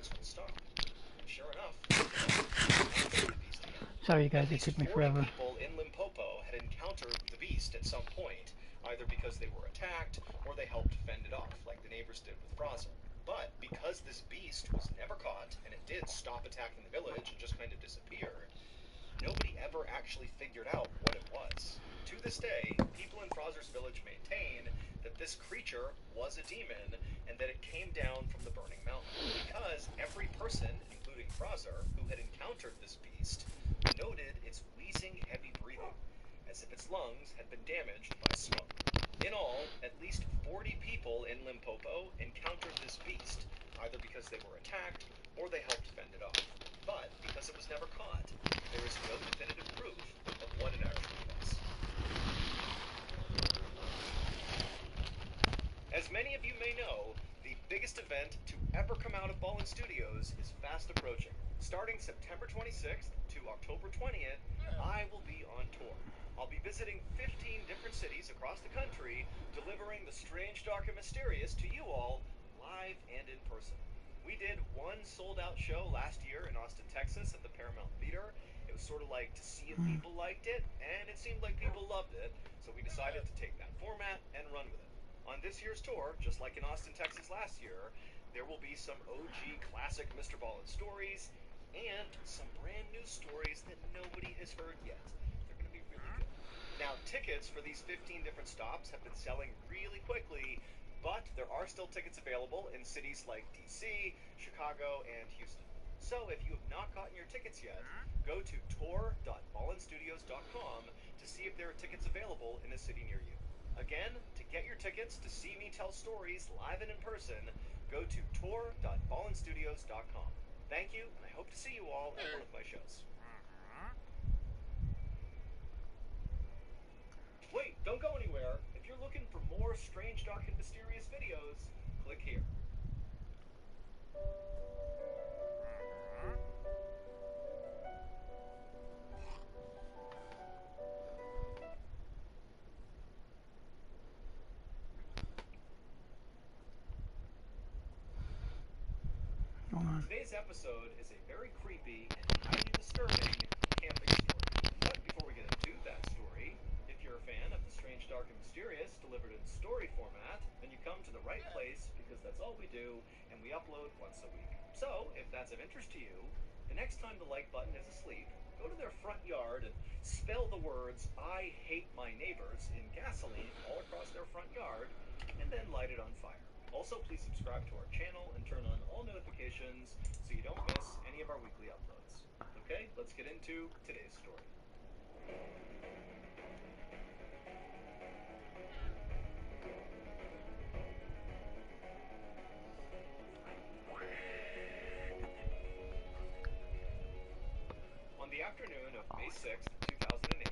attacks would stop. And sure enough, the beast again. Sorry, you guys, At it least took me 40 forever. people in Limpopo had encountered the beast at some point, either because they were attacked or they helped fend it off, like the neighbors did with Fraser. But because this beast was never caught, and it did stop attacking the village and just kind of disappear, nobody ever actually figured out what it was. To this day, people in Fraser's village maintain that this creature was a demon and that it came down from the burning mountain, because every person, including Fraser, who had encountered this beast, noted its wheezing, heavy breathing, as if its lungs had been damaged by smoke. In all, at least 40 people in Limpopo encountered this beast, either because they were attacked or they helped fend it off. But because it was never caught, there is no definitive proof of what it actually was. As many of you may know, the biggest event to ever come out of Ballin Studios is fast approaching. Starting September 26th to October 20th, I will be on tour. I'll be visiting 15 different cities across the country, delivering the strange, dark, and mysterious to you all, live and in person. We did one sold-out show last year in Austin, Texas at the Paramount Theater. It was sort of like to see if people liked it, and it seemed like people loved it, so we decided to take that format and run with it. On this year's tour, just like in Austin, Texas last year, there will be some OG classic Mr. Ballin stories and some brand new stories that nobody has heard yet. They're going to be really good. Now, tickets for these 15 different stops have been selling really quickly, but there are still tickets available in cities like DC, Chicago, and Houston. So if you have not gotten your tickets yet, go to tour.ballinstudios.com to see if there are tickets available in a city near you. Again, to get your tickets to see me tell stories live and in person, go to tour.ballinstudios.com. Thank you, and I hope to see you all at one of my shows. Wait, don't go anywhere. If you're looking for more strange, dark, and mysterious videos, click here. Hold on. Today's episode is a very creepy and highly disturbing camping story. But before we get into that story, if you're a fan of the strange, dark, and mysterious delivered in story format, then you come to the right place, because that's all we do, and we upload once a week. So, if that's of interest to you, the next time the like button is asleep, go to their front yard and spell the words "I hate my neighbors" in gasoline all across their front yard, and then light it on fire. Also, please subscribe to our channel and turn on all notifications so you don't miss any of our weekly uploads. Okay, let's get into today's story. On the afternoon of May 6th, 2008,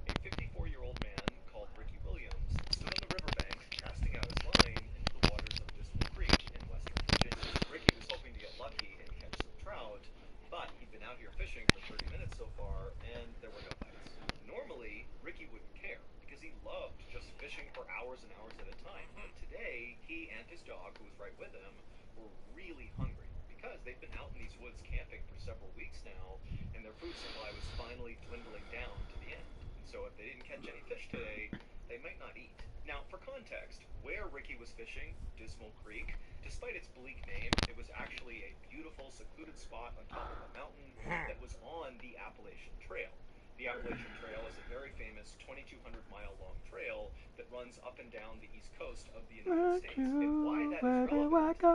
a 54-year-old man called Ricky Williams stood on the riverbank casting out his line into the waters of Dismal Creek in western Virginia. Ricky was hoping to get lucky and catch some trout, but he'd been out here fishing for 30 minutes so far, and there were no bites. Normally, Ricky wouldn't care, because he loved just fishing for hours and hours at a time. But today, he and his dog, who was right with him, were really hungry, because they've been out in these woods camping for several weeks now, and their food supply was finally dwindling down to the end. And so if they didn't catch any fish today, they might not eat. Now, for context, where Ricky was fishing, Dismal Creek, despite its bleak name, it was actually a beautiful, secluded spot on top of a mountain that was on the Appalachian Trail. The Appalachian Trail is a very famous 2,200-mile-long trail that runs up and down the east coast of the United States. And why that is relevant is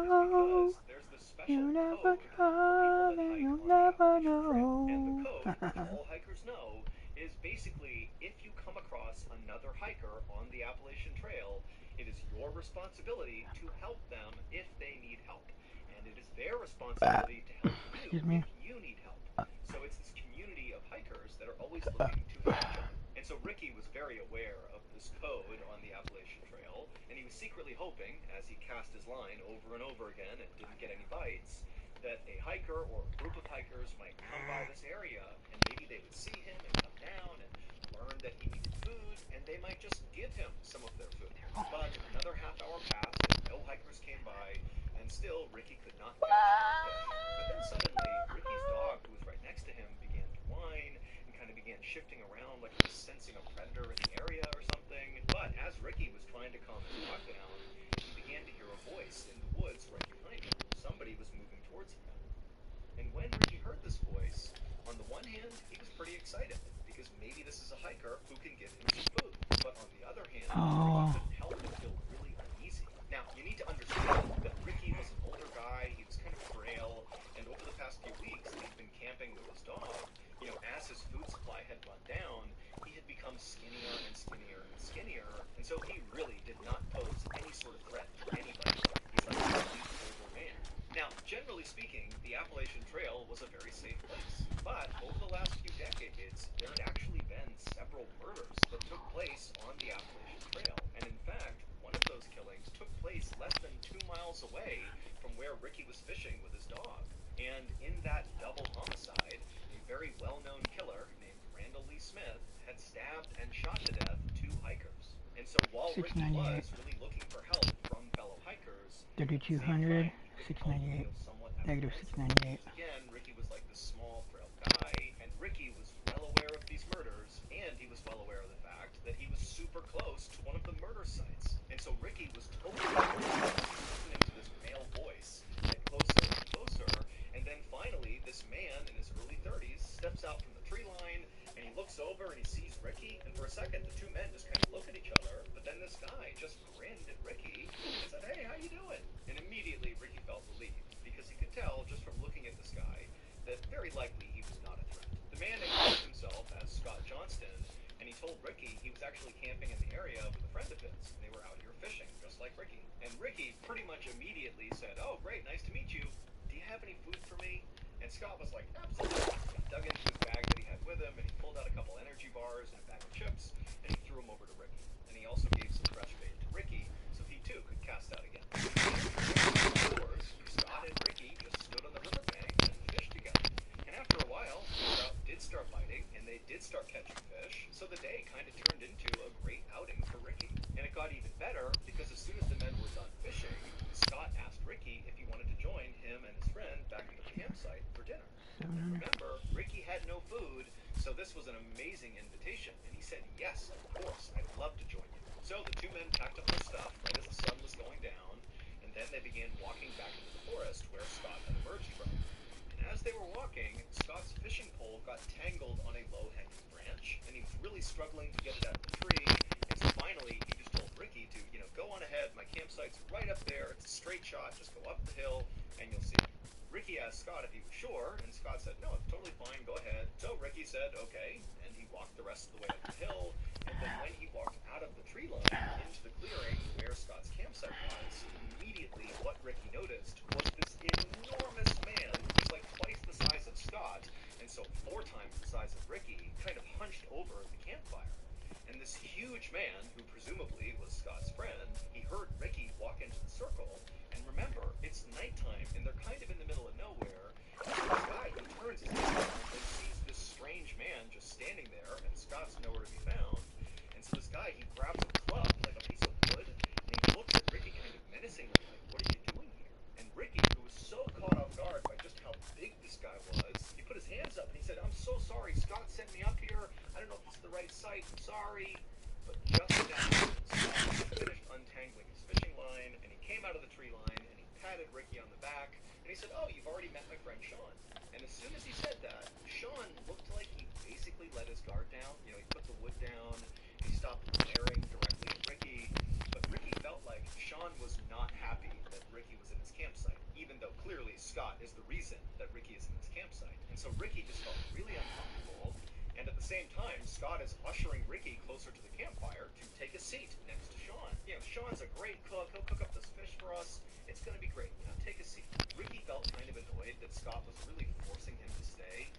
because there's this special code for people that hike on the Appalachian Trail. And the code, which all hikers know, is basically if you come across another hiker on the Appalachian Trail, it is your responsibility to help them if they need help. And it is their responsibility to help you if you need help. So it's this community of hikers that are always looking to help each other. And so Ricky was very aware of this code on the Appalachian Trail, and he was secretly hoping, as he cast his line over and over again and didn't get any bites, that a hiker or a group of hikers might come by this area, and maybe they would see him and come down and learn that he needed food, and they might just give him some of their food. But another half hour passed, and no hikers came by, and still Ricky could not catch any fish. began shifting around like it was sensing a predator in the area or something. But as Ricky was trying to calm his dog down, he began to hear a voice in the woods right behind him. Somebody was moving towards him. And when Ricky heard this voice, on the one hand, he was pretty excited because maybe this is a hiker who can give him some food. But on the other hand, Ricky couldn't help but feel really uneasy. Now, you need to understand that Ricky was an older guy, he was kind of frail, and over the past few weeks, he'd been camping with his dog. You know, as his food supply had run down, he had become skinnier and skinnier and skinnier, and so he really did not pose any sort of threat to anybody. He's like a complete older man. Now, generally speaking, the Appalachian Trail was a very safe place, but over the last few decades, there had actually been several murders that took place on the Appalachian Trail, and in fact, one of those killings took place less than 2 miles away from where Ricky was fishing with his dog. And in that double homicide, a very well-known killer named Randall Lee Smith had stabbed and shot to death 2 hikers. And so while Ricky was really looking for help from fellow hikers, 3200, 698, negative 698. again, Ricky was like this small, frail guy, and Ricky was well aware of these murders, and he was well aware of the fact that he was super close to one of the murder sites. And so Ricky was totally listening to this male voice get closer and closer, and then finally, this man in his early 30s steps out from the tree line, and he looks over and he sees Ricky, and for a second, the 2 men just kind of look at each other, but then this guy just grinned at Ricky and said, "Hey, how you doing?" And immediately, Ricky felt relieved, because he could tell just from looking at this guy that very likely he was not a threat. The man introduced himself as Scott Johnston, and he told Ricky he was actually camping in the area with a friend of his, and they were out here fishing, just like Ricky. And Ricky pretty much immediately said, "Oh, great, nice to meet you. Do you have any food for me?" And Scott was like, "Absolutely." He dug into his bag that he had with him, and he pulled out a couple energy bars and a bag of chips, and he threw them over to Ricky. And he also gave some fresh bait to Ricky, so he too could cast out again. Of course, Scott and Ricky just stood on the riverbank and fished together. And after a while, the trout did start biting, and they did start catching fish, so the day kind of turned into a great outing for Ricky. And it got even better, because as soon as the men were done fishing, Scott asked Ricky if he wanted to join him and his friend back at the campsite for dinner. And remember, Ricky had no food, so this was an amazing invitation, and he said, "Yes, of course, I'd love to join you." So the 2 men packed up their stuff right as the sun was going down, and then they began walking back into the forest where Scott had emerged from. And as they were walking, Scott's fishing pole got tangled on a low-hanging branch, and he was really struggling to get it out of the tree, and so finally he just told Ricky to, "Go on ahead, my campsite's right up there, it's a straight shot, just go up the hill, and you'll see it." Ricky asked Scott if he was sure, and Scott said, "No, it's totally fine, go ahead." So Ricky said, "Okay," and he walked the rest of the way up the hill, and then when he walked out of the tree line into the clearing where Scott's campsite was, immediately what Ricky noticed was this enormous man, who's like twice the size of Scott, and so 4 times the size of Ricky, kind of hunched over the campfire. And this huge man, who presumably was Scott's friend, he heard Ricky walk into the circle, and remember, it's nighttime, and they're kind of in the middle of nowhere, and so this guy, he turns his head around and sees this strange man just standing there, and Scott's nowhere to be found, and so this guy, he grabs a club, like a piece of wood, and he looks at Ricky kind of menacingly, like, "What are you doing here?" And Ricky, who was so caught off guard by just how big this guy was, he put his hands up, and he said, "I'm so sorry, Scott sent me up here, I don't know if this is the right site, I'm sorry." But just at that moment, Scott finished untangling his fishing line, and he came out of the tree line, and he patted Ricky on the back, and he said, "Oh, you've already met my friend Sean." And as soon as he said that, Sean looked like he basically let his guard down. He put the wood down, he stopped glaring directly at Ricky, but Ricky felt like Sean was not happy that Ricky was in his campsite, even though clearly Scott is the reason that Ricky is in his campsite. And so Ricky just felt really uncomfortable, and at the same time, Scott is ushering Ricky closer to the campfire to take a seat next to Sean. Sean's a great cook, he'll cook up this fish for us, it's gonna be great, take a seat. Ricky felt kind of annoyed that Scott was really forcing him to stay,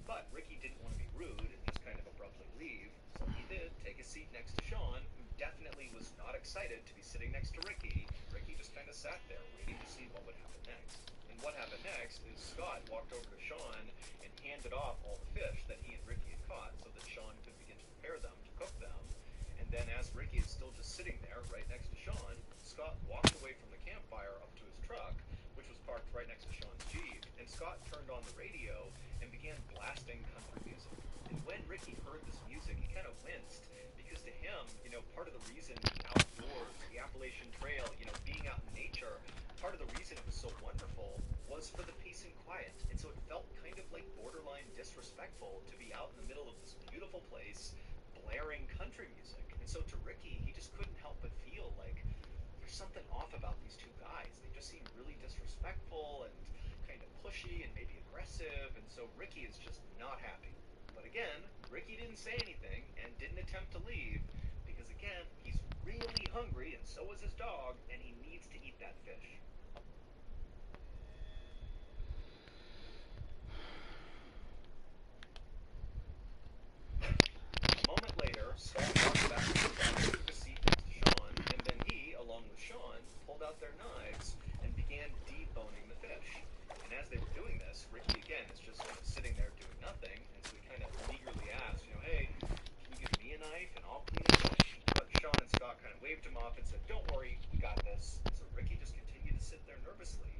but Ricky didn't want to be rude and just kind of abruptly leave, so he did take a seat next to Sean, who definitely was not excited to be sitting next to Ricky. Ricky just kind of sat there waiting to see what would happen next. And what happened next is Scott walked over to Sean and handed off all the fish that he and Ricky had caught so that Sean could begin to prepare them, to cook them. And then as Ricky is still just sitting there right next to Sean, Scott walked away from the campfire up to his truck, which was parked right next to Sean's Jeep, and Scott turned on the radio and began blasting country music. And when Ricky heard reason the outdoors, the Appalachian Trail, being out in nature, part of the reason it was so wonderful was for the peace and quiet. And so it felt kind of like borderline disrespectful to be out in the middle of this beautiful place, blaring country music. And so to Ricky, he just couldn't help but feel like there's something off about these two guys. They just seem really disrespectful and kind of pushy and maybe aggressive. And so Ricky is just not happy. But again, Ricky didn't say anything and didn't attempt to leave because, again, he's really hungry and so is his dog, and he needs to eat that fish. A moment later, Scott walked back to the seat next to Sean, and then he, along with Sean, pulled out their knives and began deboning the fish. And as they were doing this, Ricky, again, is just sort of sitting there doing nothing, and so he kind of eagerly asked, hey, can you give me a knife and I'll clean the fish? But Sean and Scott kind of waved him off and said, don't worry, we got this. And so Ricky just continued to sit there nervously,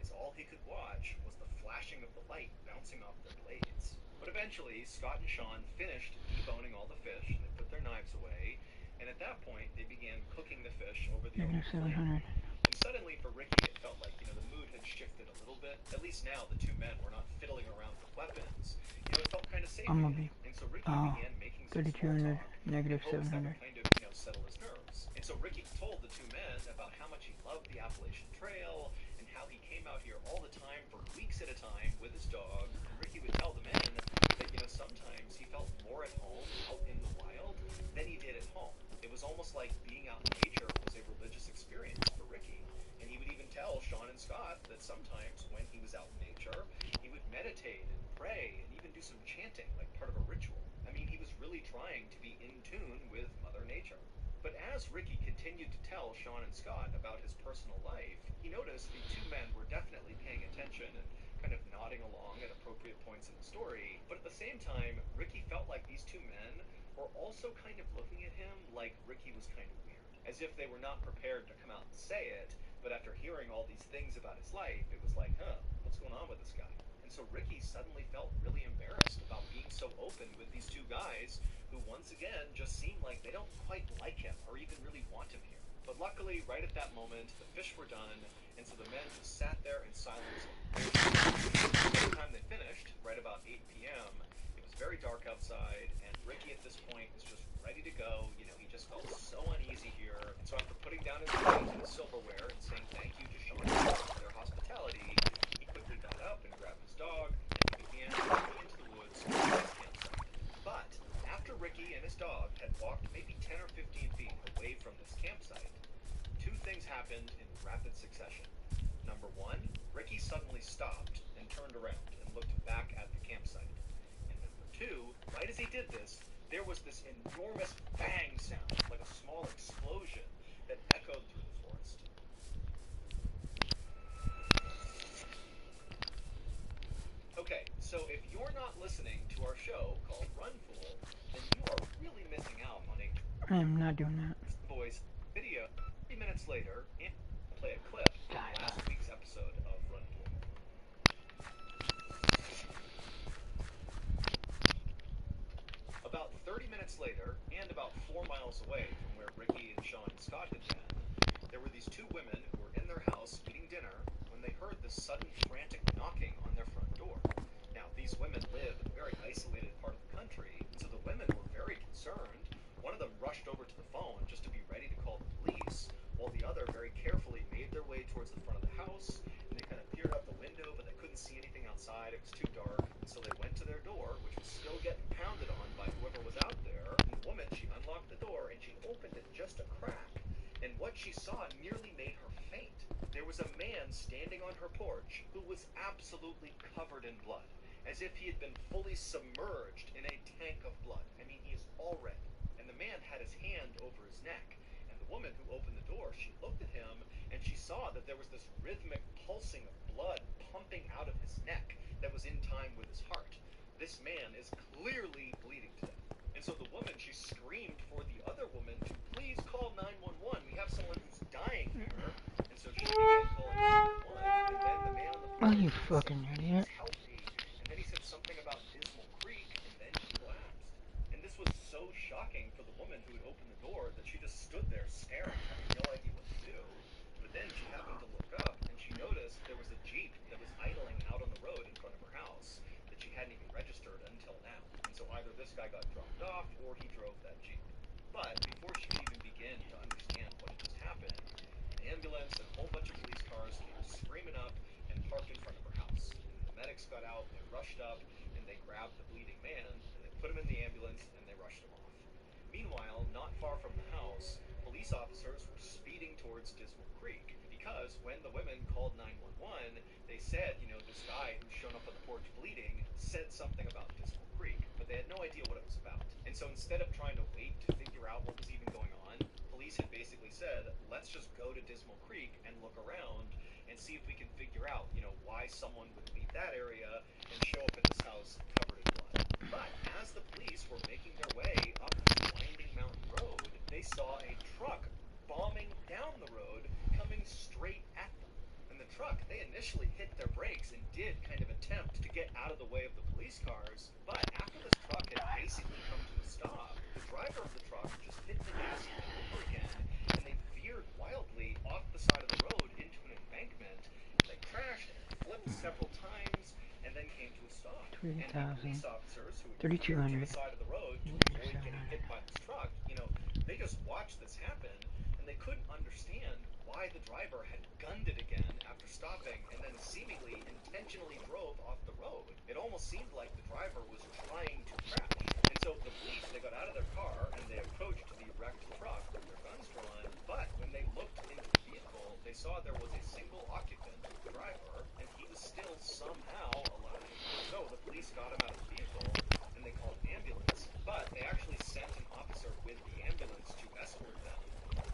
as all he could watch was the flashing of the light bouncing off their blades. But eventually, Scott and Sean finished deboning all the fish, and they put their knives away, and at that point, they began cooking the fish over the open flame. And suddenly, for Ricky, it felt like, the mood had shifted a little bit. At least now, the two men were not fiddling around with weapons. It felt kind of safe again. And so Ricky began making some small talk negative in hopes that 700. would kind of, settle his nerves. And so Ricky told the two men about how much he loved the Appalachian Trail and how he came out here all the time for weeks at a time with his dog. And Ricky would tell the men that, sometimes he felt more at home out in the wild than he did at home. It was almost like being out in nature was a religious experience for Ricky. And he would even tell Sean and Scott that sometimes when he was out in nature, he would meditate and pray and even do some chanting like part of a ritual. I mean, he was really trying to be in tune with Mother Nature. But as Ricky continued to tell Sean and Scott about his personal life, he noticed the two men were definitely paying attention and kind of nodding along at appropriate points in the story. But at the same time, Ricky felt like these two men were also kind of looking at him like Ricky was kind of weird, as if they were not prepared to come out and say it, but after hearing all these things about his life, it was like, what's going on with this guy? And so Ricky suddenly felt really embarrassed about being so open with these two guys who once again just seemed like they don't quite like him or even really want him here. But luckily, right at that moment, the fish were done, and so the men just sat there in silence. By the time they finished, right about 8 p.m., it was very dark outside, and Ricky at this point was just ready to go. He just felt so uneasy here. And so after putting down his plate and his silverware and saying thank you to Sean and Scott for their hospitality, he quickly got up and grabbed his dog, and he began walking into the woods to his campsite. But after Ricky and his dog had walked maybe 10 or 15 feet away from this campsite, two things happened in rapid succession. Number one, Ricky suddenly stopped and turned around and looked back at the campsite. And number two, right as he did this, there was this enormous bang sound, like a small explosion, that echoed through the forest. Okay, so if you're not listening to our show called Run Fool, then you are really missing out on a I am not doing that. Boys video. 3 minutes later, and play a clip from last week's episode of Run Fool. About 30 minutes later, and about 4 miles away from where Ricky and Sean and Scott had been, there were these two women who were in their house eating dinner when they heard this sudden frantic knocking on their front door. Now, these women live in a very isolated part of the country, and so the women were very concerned. One of them rushed over to the phone just to be ready to call the police, while the other very carefully made their way towards the front of the house, and they kind of peered out the window, but they couldn't see anything outside. It was too dark, and so they went to their door, which was still getting pounded on by whoever was out there. And the woman, she unlocked the door, and she opened it just a crack, and what she saw nearly made her faint. There was a man standing on her porch who was absolutely covered in blood, as if he had been fully submerged in a tank of blood. I mean, he is all red. And the man had his hand over his neck. And the woman who opened the door, she looked at him, and she saw that there was this rhythmic pulsing of blood pumping out of his neck that was in time with his heart. This man is clearly bleeding to death. And so the woman, she screamed for the other woman to please call 911. We have someone who's dying here. And so she began calling 911, and then the man on the phone, You fucking idiot. help me. And then he said something about Dismal Creek, and then he collapsed. And this was so shocking shocking for the woman who had opened the door that she just stood there staring, having no idea what to do. But then she happened to look up and she noticed there was a Jeep that was idling out on the road in front of her house that she hadn't even registered until now. And so either this guy got dropped off or he drove that Jeep. But before she could even begin to understand what had just happened, an ambulance and a whole bunch of police cars came screaming up and parked in front of her house. And the medics got out, they rushed up, and they grabbed the bleeding man, and they put him in the ambulance, and they rushed him off. Meanwhile, not far from the house, police officers were speeding towards Dismal Creek, because when the women called 911, they said, this guy who's shown up on the porch bleeding said something about Dismal Creek, but they had no idea what it was about. And so instead of trying to wait to figure out what was even going on, police had basically said, let's just go to Dismal Creek and look around and see if we can figure out, why someone would leave that area and show up at this house covered in blood. But as the police were making their way up this winding mountain road, they saw a truck bombing down the road coming straight at them. And the truck, they initially hit their brakes and did kind of attempt to get out of the way of the police cars, but after this truck had basically come to a stop, the driver of the truck just hit the gas over again, and they veered wildly off the side of the road into an embankment. They crashed and flipped several times, and then came to a stop. And the police officers who had veered to the side of the road to avoid getting hit by this truck, they just watched this happen, and they couldn't understand why the driver had gunned it again after stopping and then seemingly intentionally drove off the road. It almost seemed like the driver was trying to crash. And so the police, they got out of their car and they approached the wrecked truck with their guns drawn, but when they looked into the vehicle, they saw there was a single occupant, the driver, and he was still somehow alive. So the police got him out of the vehicle and they called an ambulance, but they actually sent an officer with the ambulance to escort them,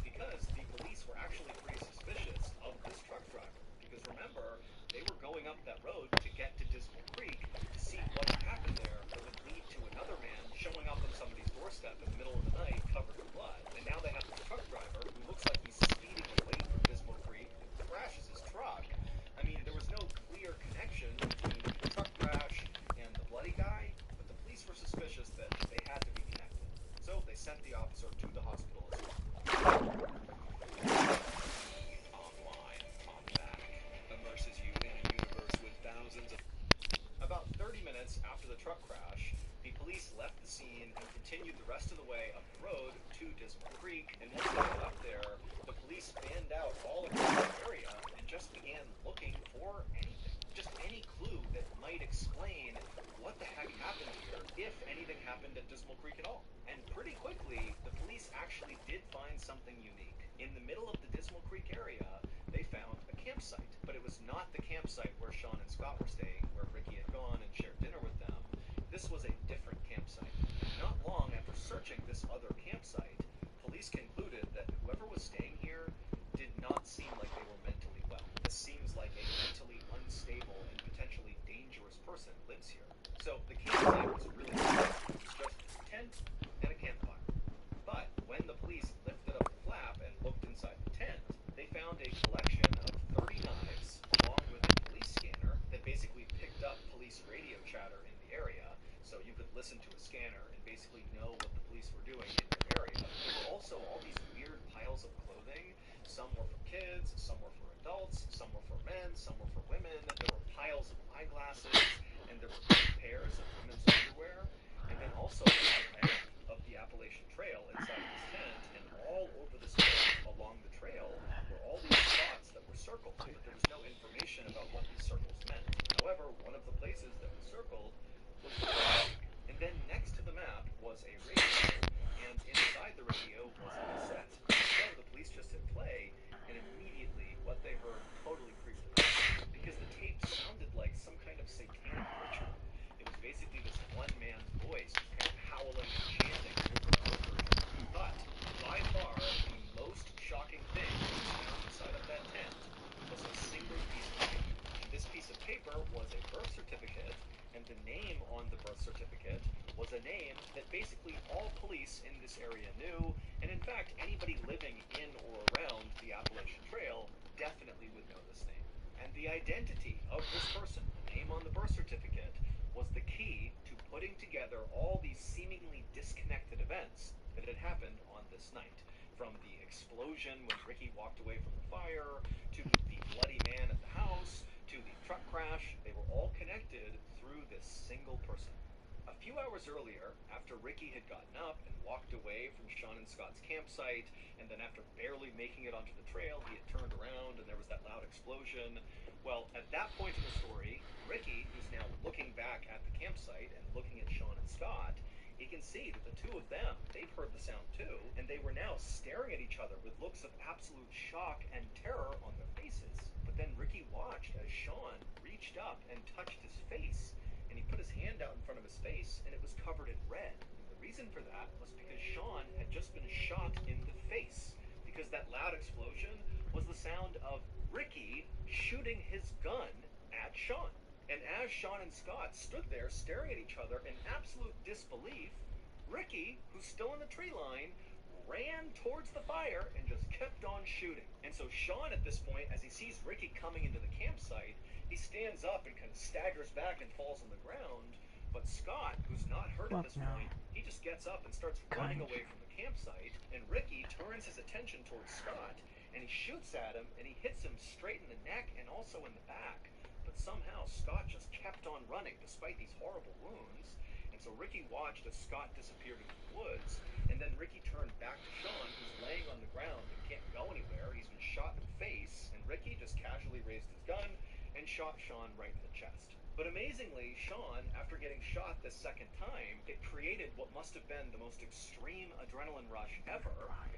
because the police were actually pretty suspicious of this truck driver. Because remember, they were going up that road to get to Dismal Creek to see what had happened there that would lead to another man showing up on somebody's doorstep in the middle of the night covered in blood. And now they have this truck driver who looks like he's speeding away from Dismal Creek, who crashes his truck. I mean, there was no clear connection between the truck crash and the bloody guy, but the police were suspicious that they had to be connected. So they sent the officer to the hospital as well. Online, on back, immerses you in a universe with thousands of... About 30 minutes after the truck crash, the police left the scene and continued the rest of the way up the road to Dismal Creek, and once they got up there, the police fanned out all across the area and just began looking for anything. Just any clue that might explain what the heck happened here, if anything happened at Dismal Creek at all. And pretty quickly, the police actually did find something unique. In the middle of the Dismal Creek area, they found a campsite, but it was not the campsite where Sean and Scott were staying, where Ricky had gone and shared dinner with them. This was a different campsite. Not long after searching this other campsite, police concluded that whoever was staying here did not seem like they were mentally well. This seems like a mentally unstable and potentially dangerous person lives here. So the campsite was really simple. It was just a tent and a campfire. But when the police lifted up the flap and looked inside the tent, they found a collection of 30 knives along with a police scanner that basically picked up police radio chatter in the area, so you could listen to a scanner and basically know what the police were doing in their area. There were also all these weird piles of clothing. Some were for kids, some were for adults, some were for men, some were for women. There were piles of eyeglasses, and there were pairs of women's underwear. And then also a map of the Appalachian Trail inside this tent, and all over this tent along the trail were all these spots that were circled, but there was no information about what these circles meant. However, one of the places that was circled was the River Bank. And then next to the map was a radio, and inside the radio was a cassette. So the police just hit play, and immediately what they heard totally creeped them out, because the tape sounded like some kind of satanic ritual. It was basically this one man's voice kind of howling and chanting over and over again. But by far the most shocking thing that was found inside of that tent was a single piece of paper. And this piece of paper was a birth certificate, and the name on the birth certificate was a name that basically all police in this area knew, and in fact anybody living in or around the Appalachian Trail definitely would know this name. And the identity of this person, the name on the birth certificate, was the key to putting together all these seemingly disconnected events that had happened on this night. From the explosion when Ricky walked away from the fire, to the bloody man at the house, to the truck crash, they were all connected through this single person. A few hours earlier, after Ricky had gotten up and walked away from Sean and Scott's campsite, and then after barely making it onto the trail, he had turned around and there was that loud explosion. Well, at that point in the story, Ricky, who's now looking back at the campsite and looking at Sean and Scott, he can see that the two of them, they've heard the sound too, and they were now staring at each other with looks of absolute shock and terror on their faces. But then Ricky watched as Sean reached up and touched his face, and he put his hand out in front of his face, and it was covered in red. And the reason for that was because Sean had just been shot in the face, because that loud explosion was the sound of Ricky shooting his gun at Sean. And as Sean and Scott stood there staring at each other in absolute disbelief, Ricky, who's still in the tree line, ran towards the fire and just kept on shooting. And so Sean, at this point, as he sees Ricky coming into the campsite, he stands up and kind of staggers back and falls on the ground. But Scott, who's not hurt at this point, he just gets up and starts running away from the campsite. And Ricky turns his attention towards Scott, and he shoots at him, and he hits him straight in the neck and also in the back. But somehow Scott just kept on running despite these horrible wounds. And so Ricky watched as Scott disappeared into the woods, and then Ricky turned back to Sean, who's laying on the ground and can't go anywhere. He's been shot in the face, and Ricky just casually raised his gun and shot Sean right in the chest. But amazingly, Sean, after getting shot this second time, it created what must have been the most extreme adrenaline rush ever,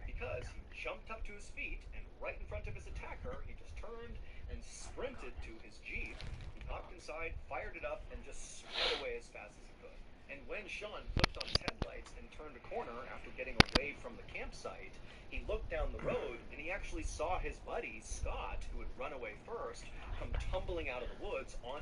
because he jumped up to his feet, and right in front of his attacker, he just turned and sprinted to his Jeep. He hopped inside, fired it up, and just sped away as fast as he could. And when Sean flipped on his headlights and turned a corner after getting away from the campsite, he looked down the road and he actually saw his buddy, Scott, who had run away first, come tumbling out of the woods on